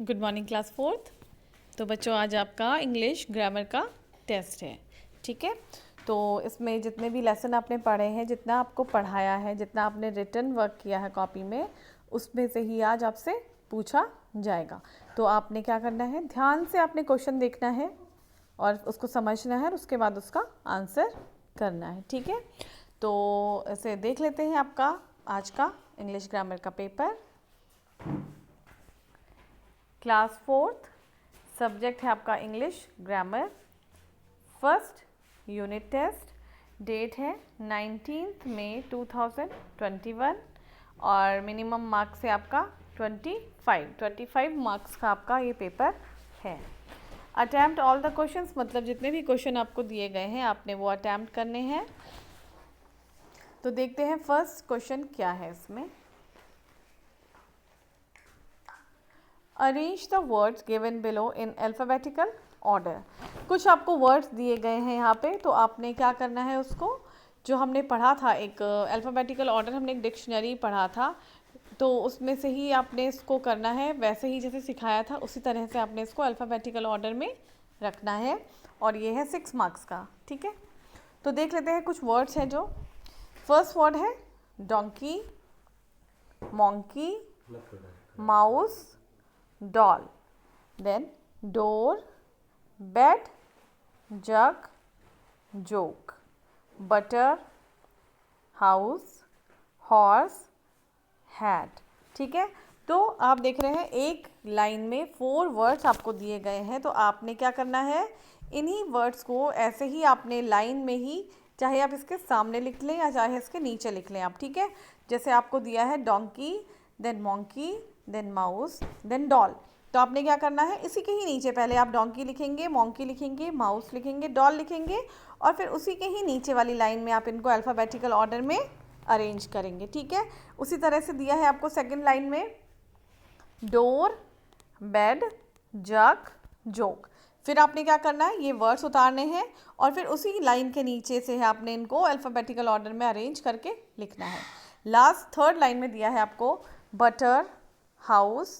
Good morning class fourth. तो बच्चों आज आपका इंग्लिश ग्रामर का टेस्ट है, ठीक है। तो इसमें जितने भी लेसन आपने पढ़े हैं, जितना आपको पढ़ाया है, जितना आपने रिटन वर्क किया है कॉपी में, उसमें से ही आज आपसे पूछा जाएगा। तो आपने क्या करना है, ध्यान से आपने क्वेश्चन देखना है और उसको समझना है और उसके बाद उसका आंसर करना है, ठीक है। तो ऐसे देख लेते हैं आपका आज का इंग्लिश ग्रामर का पेपर। क्लास फोर्थ, सब्जेक्ट है आपका English grammar, first unit test, date है 19 मई 2021 और मिनिमम मार्क्स है आपका 25 मार्क्स का आपका ये पेपर है। अटैम्प्ट ऑल द क्वेश्चंस, मतलब जितने भी क्वेश्चन आपको दिए गए हैं आपने वो अटैम्प्ट करने हैं। तो देखते हैं फर्स्ट क्वेश्चन क्या है इसमें। Arrange the words given below in alphabetical order. कुछ आपको वर्ड्स दिए गए हैं यहाँ पे, तो आपने क्या करना है, उसको जो हमने पढ़ा था एक अल्फ़ाबेटिकल ऑर्डर, हमने एक डिक्शनरी पढ़ा था, तो उसमें से ही आपने इसको करना है, वैसे ही जैसे सिखाया था उसी तरह से आपने इसको अल्फ़ाबेटिकल ऑर्डर में रखना है। और ये है 6 मार्क्स का, ठीक है। तो देख लेते हैं कुछ वर्ड्स हैं जो। फर्स्ट वर्ड है donkey, monkey, mouse, doll, then door, bed, jug, joke, butter, house, horse, hat, ठीक है। तो आप देख रहे हैं एक लाइन में 4 वर्ड्स आपको दिए गए हैं, तो आपने क्या करना है, इन्हीं वर्ड्स को ऐसे ही आपने लाइन में ही, चाहे आप इसके सामने लिख लें या चाहे इसके नीचे लिख लें आप, ठीक है। जैसे आपको दिया है donkey, then monkey, then mouse, then doll, तो आपने क्या करना है, इसी के ही नीचे पहले आप डोंकी लिखेंगे, मोंकी लिखेंगे, माउस लिखेंगे, डॉल लिखेंगे और फिर उसी के ही नीचे वाली लाइन में आप इनको अल्फ़ाबेटिकल ऑर्डर में अरेंज करेंगे, ठीक है। उसी तरह से दिया है आपको सेकंड लाइन में डोर, बेड, जग, जोक। फिर आपने क्या करना है, ये वर्ड्स उतारने हैं और फिर उसी लाइन के नीचे से है आपने इनको अल्फ़ाबेटिकल ऑर्डर में अरेंज करके लिखना है। लास्ट थर्ड लाइन में दिया है आपको बटर, हाउस,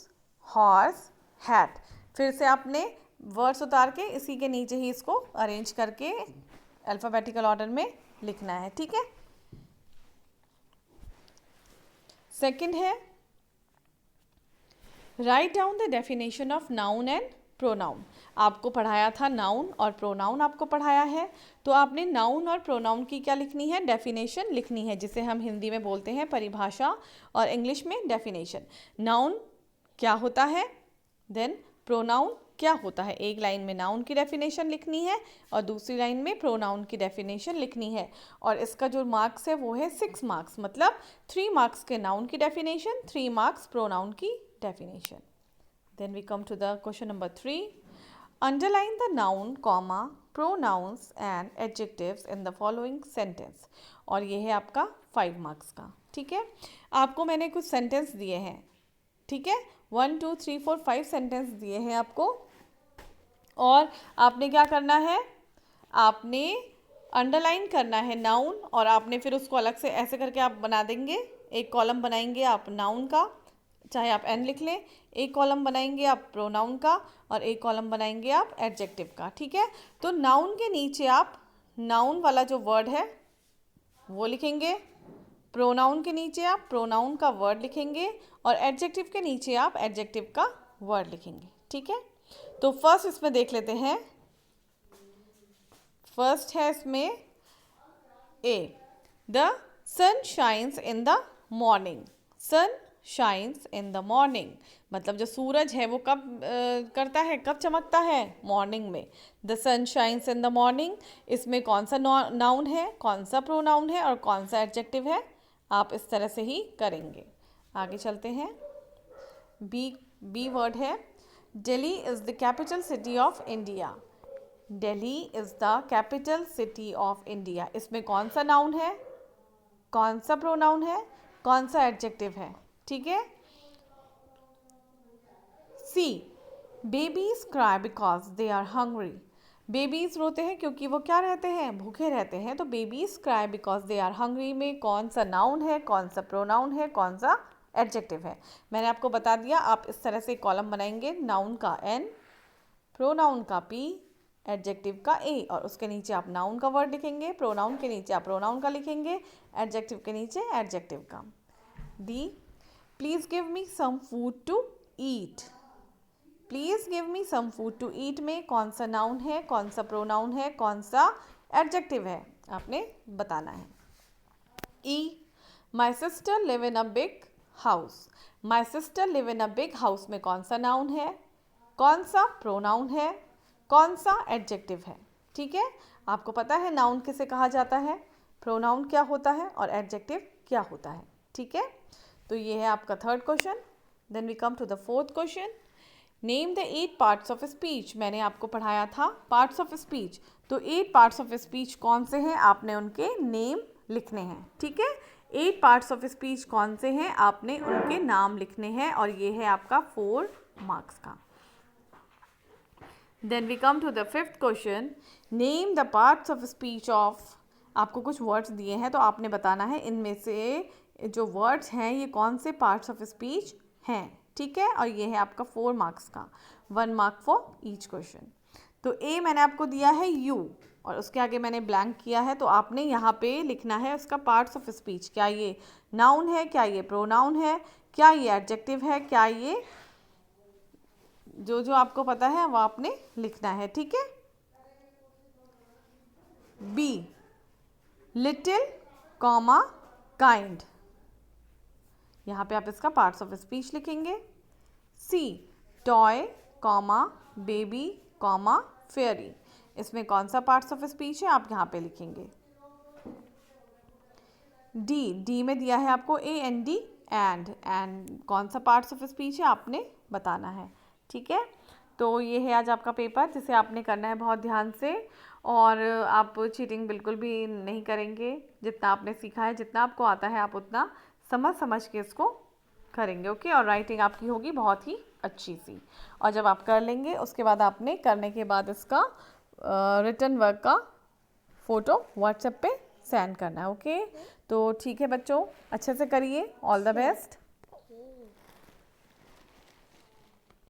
हॉर्स, हैट। फिर से आपने वर्ड्स उतार के इसी के नीचे ही इसको अरेंज करके अल्फ़ाबेटिकल ऑर्डर में लिखना है, ठीक है। सेकंड है write down the definition of noun and pronoun. आपको पढ़ाया था नाउन और प्रोनाउन आपको पढ़ाया है, तो आपने नाउन और प्रोनाउन की क्या लिखनी है, डेफिनेशन लिखनी है, जिसे हम हिंदी में बोलते हैं परिभाषा और इंग्लिश में डेफिनेशन। नाउन क्या होता है, देन प्रोनाउन क्या होता है। एक लाइन में नाउन की डेफिनेशन लिखनी है और दूसरी लाइन में प्रोनाउन की डेफिनेशन लिखनी है। और इसका जो मार्क्स है वो है 6 मार्क्स, मतलब 3 मार्क्स के नाउन की डेफिनेशन, 3 मार्क्स प्रोनाउन की definition. Then we come to the question number 3. Underline the noun, comma, pronouns and adjectives in the following sentence. और ये है आपका 5 मार्क्स का, ठीक है। आपको मैंने कुछ सेंटेंस दिए हैं, ठीक है, 1 2 3 4 5 सेंटेंस दिए हैं आपको। और आपने क्या करना है, आपने अंडरलाइन करना है नाउन और आपने फिर उसको अलग से ऐसे करके आप बना देंगे, एक कॉलम बनाएंगे आप नाउन का, चाहे आप एन लिख लें, एक कॉलम बनाएंगे आप प्रोनाउन का और एक कॉलम बनाएंगे आप एडजेक्टिव का, ठीक है। तो नाउन के नीचे आप नाउन वाला जो वर्ड है वो लिखेंगे, प्रोनाउन के नीचे आप प्रोनाउन का वर्ड लिखेंगे और एडजेक्टिव के नीचे आप एडजेक्टिव का वर्ड लिखेंगे, ठीक है। तो फर्स्ट इसमें देख लेते हैं। फर्स्ट है इसमें a, the sun shines in the morning. Sun shines in the morning, मतलब जो सूरज है वो कब करता है, कब चमकता है, मॉर्निंग में। The sun shines in the morning, इसमें कौन सा नाउन है, कौन सा प्रोनाउन है और कौन सा एडजेक्टिव है, आप इस तरह से ही करेंगे। आगे चलते हैं। बी वर्ड है Delhi is the capital city of India. Delhi is the capital city of India, इसमें कौन सा नाउन है, कौन सा प्रोनाउन है, कौन सा एडजेक्टिव है, ठीक है। See, babies cry because they are hungry. Babies रोते हैं क्योंकि वो क्या रहते हैं, भूखे रहते हैं। तो babies cry because they are hungry में कौन सा नाउन है, कौन सा प्रोनाउन है, कौन सा एडजेक्टिव है। मैंने आपको बता दिया, आप इस तरह से कॉलम बनाएंगे, नाउन का N, प्रोनाउन का P, एडजेक्टिव का A, और उसके नीचे आप नाउन का वर्ड लिखेंगे, प्रोनाउन के नीचे आप प्रोनाउन का लिखेंगे, एडजेक्टिव के नीचे एडजेक्टिव का। D, please give me some food to eat. Please give me some food to eat में कौन सा नाउन है, कौन सा प्रोनाउन है, कौन सा एडजेक्टिव है, आपने बताना है। E, my sister live in a big house. My sister live in a big house में कौन सा नाउन है, कौन सा प्रोनाउन है, कौन सा एडजेक्टिव है। ठीक है, आपको पता है नाउन किसे कहा जाता है, प्रोनाउन क्या होता है और एडजेक्टिव क्या होता है। ठीक है, तो ये है आपका third question. Then we come to the fourth question. Name the 8 parts of speech. मैंने आपको पढ़ाया था पार्ट्स ऑफ स्पीच, तो 8 पार्ट्स ऑफ स्पीच कौन से हैं, आपने उनके नेम लिखने हैं। ठीक है, 8 पार्ट्स ऑफ स्पीच कौन से हैं, आपने उनके नाम लिखने हैं, और ये है आपका 4 मार्क्स का। Then we come to the fifth question. Name the parts of speech of. आपको कुछ वर्ड्स दिए हैं, तो आपने बताना है इनमें से जो वर्ड्स हैं ये कौन से पार्ट्स ऑफ स्पीच हैं। ठीक है, और ये है आपका 4 मार्क्स का, 1 मार्क फॉर ईच क्वेश्चन। तो ए मैंने आपको दिया है यू, और उसके आगे मैंने ब्लैंक किया है, तो आपने यहाँ पे लिखना है उसका पार्ट्स ऑफ स्पीच। क्या ये नाउन है, क्या ये प्रोनाउन है, क्या ये एडजेक्टिव है, क्या ये जो जो आपको पता है वो आपने लिखना है। ठीक है। बी, लिटिल कॉमा काइंड, यहाँ पे आप इसका पार्ट्स ऑफ स्पीच लिखेंगे। See, toy comma baby comma fairy, इसमें कौन सा पार्ट्स ऑफ स्पीच है आप यहाँ पे लिखेंगे। डी, डी में दिया है आपको AND, एंड कौन सा पार्ट्स ऑफ स्पीच है आपने बताना है। ठीक है, तो ये है आज आपका पेपर, जिसे आपने करना है बहुत ध्यान से, और आप चीटिंग बिल्कुल भी नहीं करेंगे। जितना आपने सीखा है, जितना आपको आता है, आप उतना समझ के इसको करेंगे। ओके, और राइटिंग आपकी होगी बहुत ही अच्छी सी, और जब आप कर लेंगे उसके बाद आपने करने के बाद इसका रिटन वर्क का फ़ोटो व्हाट्सएप पे सेंड करना है। ओके, तो ठीक है बच्चों, अच्छे से करिए, ऑल द बेस्ट।